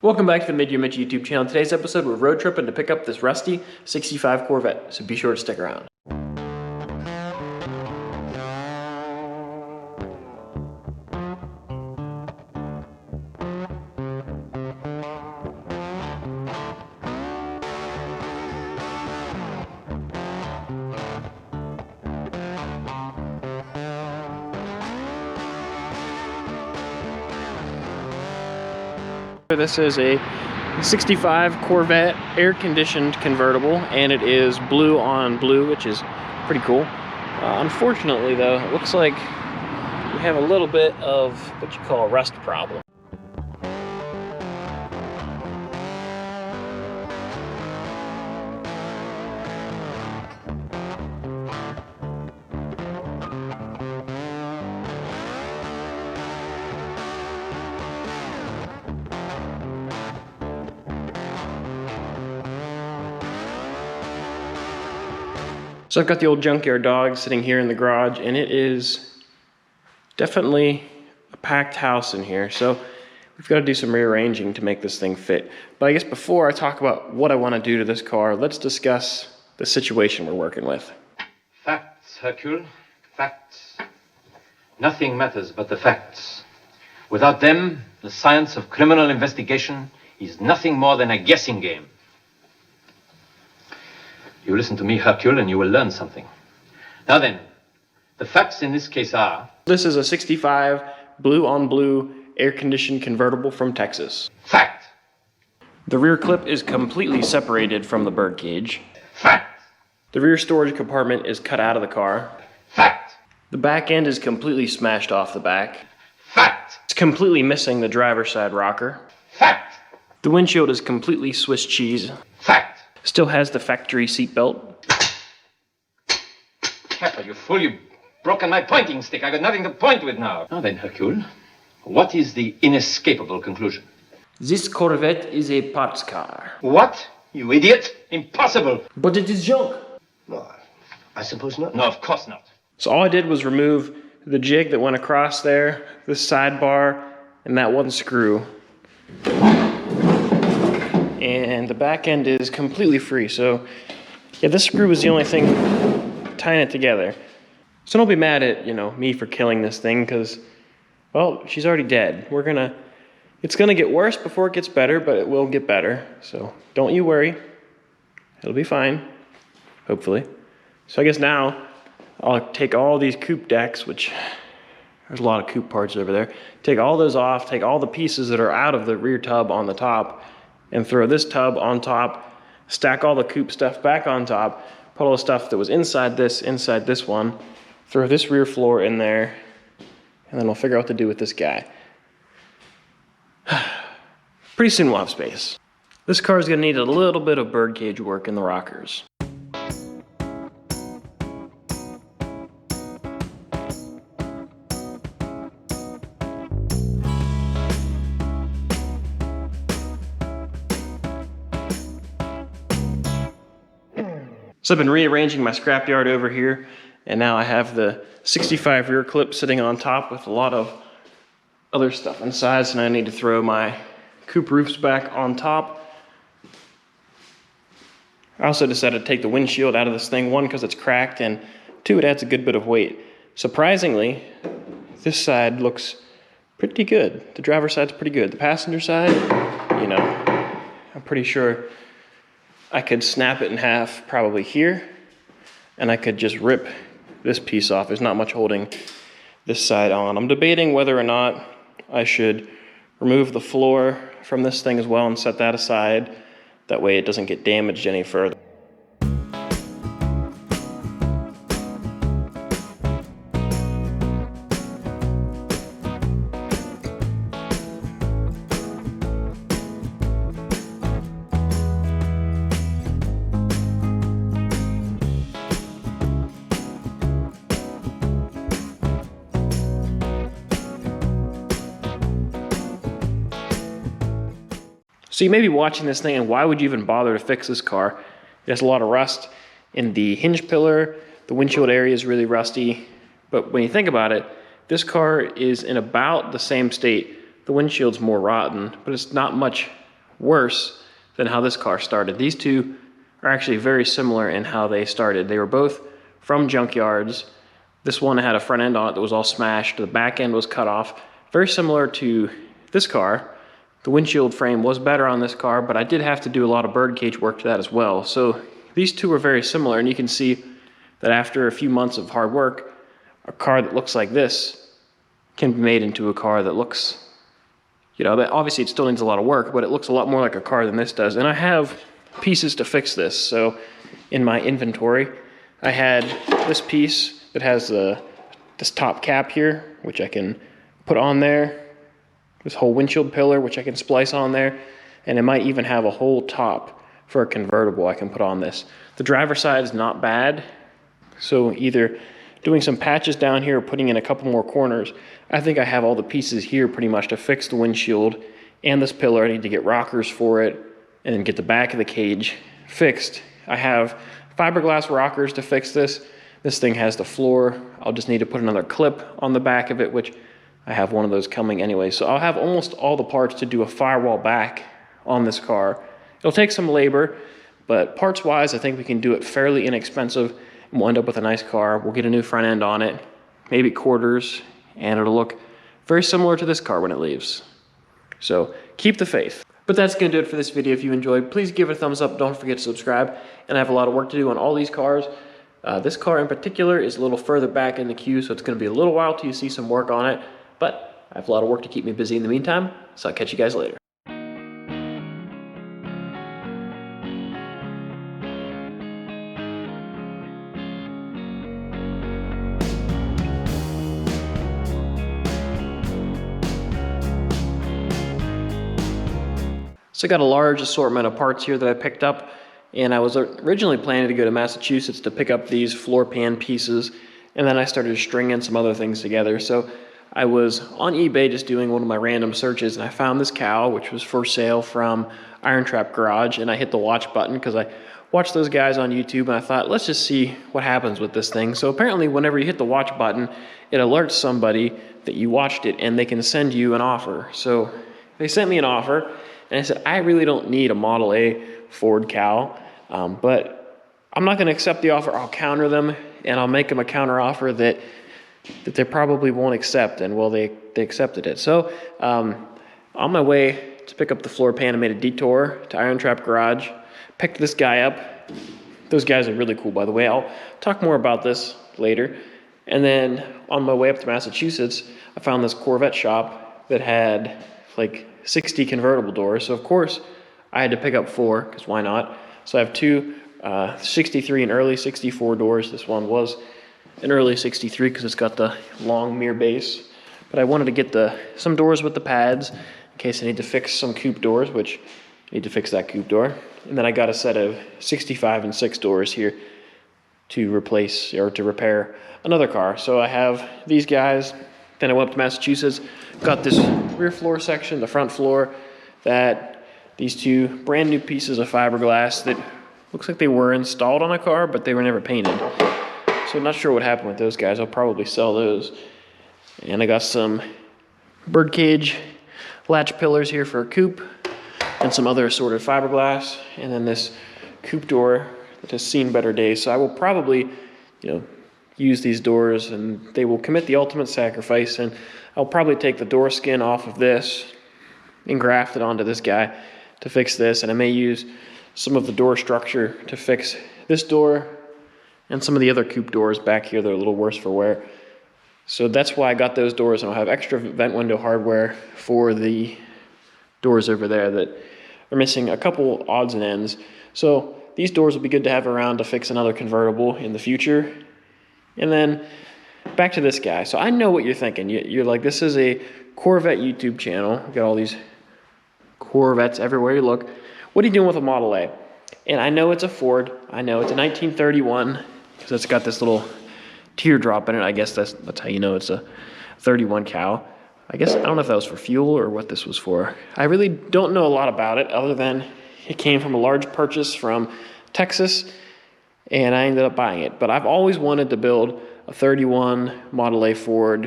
Welcome back to the Mid-Year YouTube channel. In today's episode, we're road tripping to pick up this rusty 65 Corvette, so be sure to stick around. This is a 65 Corvette air-conditioned convertible, and it is blue on blue, which is pretty cool. Unfortunately, though, it looks like we have a little bit of what you call a rust problem. So I've got the old Junkyard dog sitting here in the garage, and it is definitely a packed house in here. So we've got to do some rearranging to make this thing fit. But I guess before I talk about what I want to do to this car, let's discuss the situation we're working with. Facts, Hercule. Facts. Nothing matters but the facts. Without them, the science of criminal investigation is nothing more than a guessing game. You listen to me, Hercule, and you will learn something. Now then, the facts in this case are... This is a 65 blue on blue air-conditioned convertible from Texas. Fact. The rear clip is completely separated from the birdcage. Fact. The rear storage compartment is cut out of the car. Fact. The back end is completely smashed off the back. Fact. It's completely missing the driver's side rocker. Fact. The windshield is completely Swiss cheese. Fact. Still has the factory seat belt. Capper, you fool, you've broken my pointing stick. I got nothing to point with now. Now then, Hercule, what is the inescapable conclusion? This Corvette is a parts car. What? You idiot? Impossible. But it is junk. No, I suppose not. No, of course not. So all I did was remove the jig that went across there, the sidebar, and that one screw. And the back end is completely free. So yeah, this screw was the only thing tying it together. So don't be mad at, me for killing this thing, because, well, she's already dead. It's gonna get worse before it gets better, but it will get better. So don't you worry. It'll be fine, hopefully. So I guess now I'll take all these coupe decks, which there's a lot of coupe parts over there. Take all those off, take all the pieces that are out of the rear tub on the top, and throw this tub on top, stack all the coupe stuff back on top, put all the stuff that was inside this one, throw this rear floor in there, and then we'll figure out what to do with this guy. Pretty soon we'll have space. This car is gonna need a little bit of birdcage work in the rockers. So I've been rearranging my scrapyard over here, and now I have the 65 rear clip sitting on top with a lot of other stuff inside, so now I need to throw my coupe roofs back on top. I also decided to take the windshield out of this thing, one, because it's cracked, and two, it adds a good bit of weight. Surprisingly, this side looks pretty good. The driver's side's pretty good. The passenger side, I'm pretty sure I could snap it in half probably here, and I could just rip this piece off. There's not much holding this side on. I'm debating whether or not I should remove the floor from this thing as well and set that aside. That way it doesn't get damaged any further. So you may be watching this thing, and why would you even bother to fix this car? There's a lot of rust in the hinge pillar. The windshield area is really rusty. But when you think about it, this car is in about the same state. The windshield's more rotten, but it's not much worse than how this car started. These two are actually very similar in how they started. They were both from junkyards. This one had a front end on it that was all smashed. The back end was cut off. Very similar to this car. The windshield frame was better on this car, but I did have to do a lot of birdcage work to that as well. So these two are very similar, and you can see that after a few months of hard work, a car that looks like this can be made into a car that looks, you know, obviously it still needs a lot of work, but it looks a lot more like a car than this does. And I have pieces to fix this. So in my inventory, I had this piece that has this top cap here, which I can put on there. This whole windshield pillar, which I can splice on there. And it might even have a whole top for a convertible I can put on this. The driver's side is not bad. So either doing some patches down here or putting in a couple more corners, I think I have all the pieces here pretty much to fix the windshield and this pillar. I need to get rockers for it and then get the back of the cage fixed. I have fiberglass rockers to fix this. This thing has the floor. I'll just need to put another clip on the back of it, which I have one of those coming anyway. So I'll have almost all the parts to do a firewall back on this car. It'll take some labor, but parts-wise, I think we can do it fairly inexpensive, and we'll end up with a nice car. We'll get a new front end on it, maybe quarters, and it'll look very similar to this car when it leaves. So keep the faith. But that's going to do it for this video. If you enjoyed, please give it a thumbs up. Don't forget to subscribe. And I have a lot of work to do on all these cars. This car in particular is a little further back in the queue, so it's going to be a little while till you see some work on it. But I have a lot of work to keep me busy in the meantime, so I'll catch you guys later. So I got a large assortment of parts here that I picked up, and I was originally planning to go to Massachusetts to pick up these floor pan pieces, and then I started stringing some other things together. So I was on eBay just doing one of my random searches, and I found this cow, which was for sale from Iron Trap Garage, and I hit the watch button because I watched those guys on YouTube, and I thought, let's just see what happens with this thing. So apparently whenever you hit the watch button, it alerts somebody that you watched it, and they can send you an offer. So they sent me an offer, and I said, I really don't need a Model A Ford cow, but I'm not going to accept the offer. I'll counter them, and I'll make them a counter offer that they probably won't accept. And well, they accepted it. So on my way to pick up the floor pan, I made a detour to Iron Trap Garage, picked this guy up. Those guys are really cool, by the way. I'll talk more about this later. And then on my way up to Massachusetts, I found this Corvette shop that had like 60 convertible doors. So of course I had to pick up 4, because why not? So I have 2 63 and early 64 doors. This one was an early 63 because it's got the long mirror base. But I wanted to get some doors with the pads in case I need to fix some coupe doors, which I need to fix that coupe door. And then I got a set of 65 and 6 doors here to replace or to repair another car. So I have these guys. Then I went up to Massachusetts, got this rear floor section, the front floor, that these 2 brand new pieces of fiberglass that looks like they were installed on a car, but they were never painted. So I'm not sure what happened with those guys. I'll probably sell those. And I got some birdcage latch pillars here for a coupe and some other assorted fiberglass. And then this coupe door that has seen better days. So I will probably, use these doors, and they will commit the ultimate sacrifice, and I'll probably take the door skin off of this and graft it onto this guy to fix this, and I may use some of the door structure to fix this door and some of the other coupe doors back here that are a little worse for wear. So that's why I got those doors, and I'll have extra vent window hardware for the doors over there that are missing a couple odds and ends. So these doors will be good to have around to fix another convertible in the future. And then back to this guy. So I know what you're thinking. You're like, this is a Corvette YouTube channel. We've got all these Corvettes everywhere you look. What are you doing with a Model A? And I know it's a Ford. I know it's a 1931 because it's got this little teardrop in it. I guess that's how you know it's a 31 cow. I don't know if that was for fuel or what this was for. I really don't know a lot about it other than it came from a large purchase from Texas, and I ended up buying it. But I've always wanted to build a 31 Model A Ford